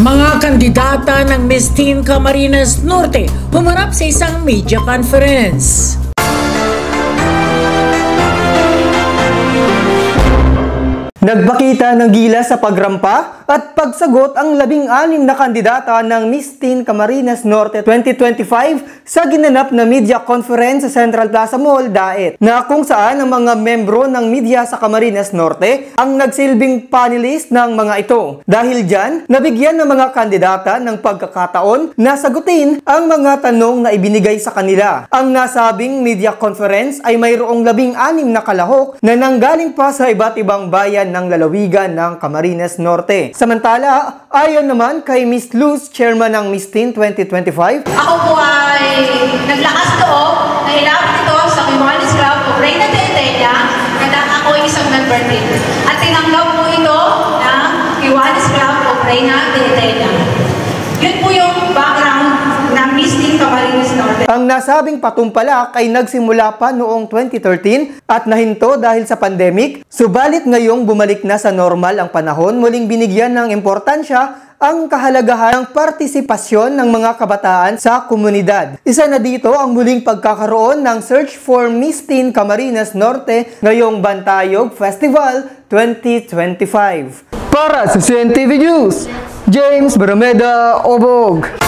Mga kandidata ng Miss Teen Camarines Norte humarap sa isang media conference. Nagpakita ng gilas sa pagrampa at pagsagot ang 16 na kandidata ng Miss Teen Camarines Norte 2025 sa ginanap na media conference sa Central Plaza Mall, Daet, na kung saan ang mga membro ng media sa Camarines Norte ang nagsilbing panelist ng mga ito. Dahil dyan, nabigyan ng mga kandidata ng pagkakataon na sagutin ang mga tanong na ibinigay sa kanila. Ang nasabing media conference ay mayroong 16 na kalahok na nanggaling pa sa iba't ibang bayan ng lalawigan ng Camarines Norte. Samantala, ayon naman kay Miss Luz, chairman ng Miss Teen 2025, ako po ay naglakas loob na hilapit ito sa Kiwanis Club o Reyna de Atena na ako ay isang member din. At tinanggap po ito ng Kiwanis Club o Reyna de Atena. Yun po yung background ng Miss Teen Camarines Norte. Ang nasabing patumpalak ay nagsimula pa noong 2013 at nahinto dahil sa pandemic. Subalit ngayong bumalik na sa normal ang panahon, muling binigyan ng importansya ang kahalagahan ng partisipasyon ng mga kabataan sa komunidad. Isa na dito ang muling pagkakaroon ng Search for Miss Teen Camarines Norte ngayong Bantayog Festival 2025. Para sa CNTV News, James Barameda Obog.